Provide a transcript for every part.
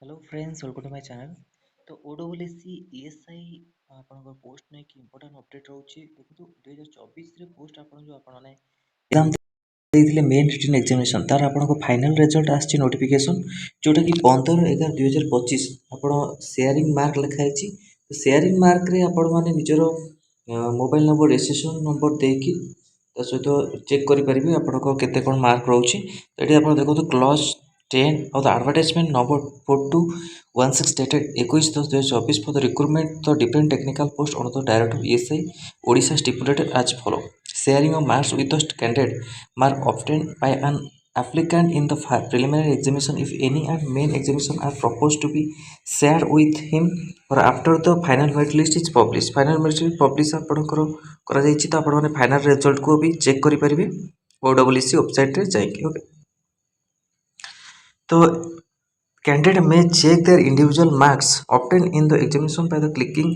Hello friends welcome to my channel. तो OWSC ESI आपनकर post नै कि इंपोर्टेंट अपडेट रहउछि देखु 2024 रे पोस्ट आपन जो आपन माने एग्जाम ଦେଇଥିଲେ मेन रिटन एग्जामिनेशन तार आपन को फाइनल रिजल्ट आछि नोटिफिकेशन जोटा कि 15/11/2025 आपन शेयरिंग मार्क लिखाइ छि। तो शेयरिंग मार्क रे आपन माने निजरो मोबाइल नंबर रजिस्ट्रेशन नंबर देकी ता सहित चेक करि परिबे आपन को केते कोन मार्क रहउछि। तो एठी आपन देखो तो class 10 of the advertisement number 4216 dated 21/10/2024 for the recruitment the different technical post on the director of ESI Odisha stipulated as follow. Sharing of marks with the candidate mark obtained by an applicant in the preliminary examination if any and main examination are proposed to be shared with him or after the final merit list is published. Final merit list publish आपनकर करा जायछि तो आपण माने final result को भी check करि परिबे ओडब्ल्यूसी website रे जाइके। ओके तो candidate may check their individual marks obtained in the examination by the clicking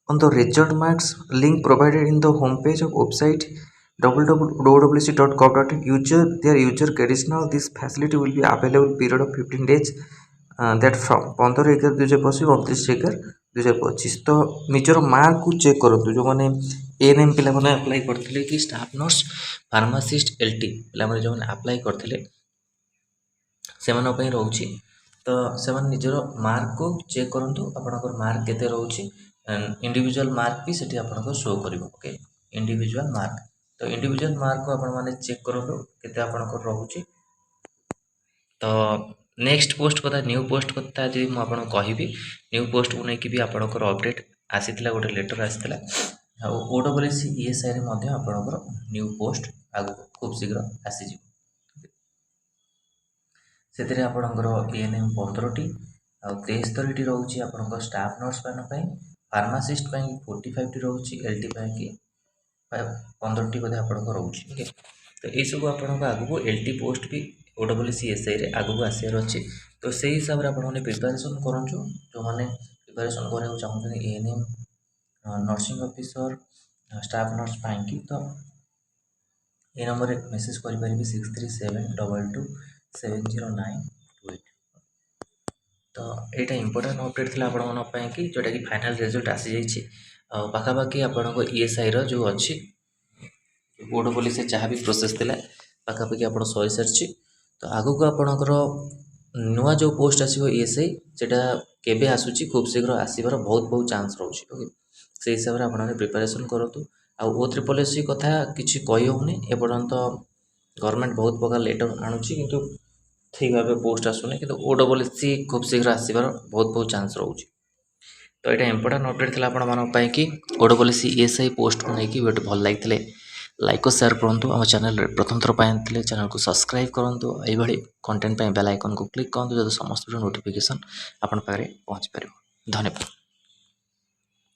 on the result marks link provided in the homepage of website www.owc.gov.in. Their user additional this facility will be available period of 15 days that from 15/11/2025 तो निजर mark को check करंतु जो माने ANM पिला माने apply करथिले कि स्टाफ नर्स फार्मासिस्ट एलटी पिला माने जो माने अप्लाई करथिले सेमान पई रहउछि। तो सेमान निजर मार्क को चेक करंतु आपनकर मार्क केते रहउछि इंडिविजुअल मार्क भी सेठी आपनको शो करिवो। ओके इंडिविजुअल मार्क तो इंडिविजुअल मार्क को आपण माने चेक करंतु केते आपनकर रहउछि। तो नेक्स्ट पोस्ट कथा न्यू पोस्ट कथा जे मु आपन कहिबी न्यू पोस्ट को नै कि भी आपनकर अपडेट आसीतला गोटे लेटर आसीतला आ ओडब्ल्यूएससी ईएसआई रे मध्ये आपनकर न्यू पोस्ट आगु खूब शीघ्र आसी जी से आपणकर एएनएम 15 टी आ 73 टी रोचे आपणकर स्टाफ नर्स फार्मासिस्ट 45 टी रोचे एलटी कि 15 टी बोधे आपणकर रोचे। ओके तो ये सब आपन आगू एलटी पोस्ट भी ओडब्ल्यूएससी एसआई रे आगू आसार अच्छे। तो से हिसाब से आपने प्रिपेरेसन करूँ जो मैंने प्रिपेरेसन कराया चाहते ANM nursing officer staff nurse पाई तो ये नंबर मेसेज करें 6372270928। तो यहाँ इंपोर्टेंट अपडेट थी आपण कि जोटा कि फाइनल रिजल्ट आसी जाइए पाखापाखि आपण ईएसआई जो अच्छी ओडब्ल्यूएससी से जहाँ भी प्रोसेस थी पाखापाखि आप सही सारी। तो आगक आपणकर नुआ जो पोस्ट आसो ईएसआई सेटा केबे आसूची खूब शीघ्र आसबार बहुत बहुत चांस रोचे। ओके से हिसाब से आपने प्रिपेरेसन करूँ आ OSSC कथा किसी कही होनी एपर्यंत गवर्नमेंट बहुत प्रकार लेटर आणुची किंतु ठीक भाव पोस्ट आसुनी कि OSSC खूब शीघ्र आसबार बहुत बहुत चांस रोचे। तो यहाँ इंपोर्टेंट अपडेट थी आपण कि OSSC ईएसआई पोस्ट को लेकिन वीडियो भल लगी लाइक और शेयर करूँ आम चैनल प्रथम थर पाइले चैनल को सब्सक्राइब करूँ ये कंटेंट बेल आइकन को क्लिक करूँ जो समस्त नोटिफिकेशन आपन पाखे पहुँच पार। धन्यवाद।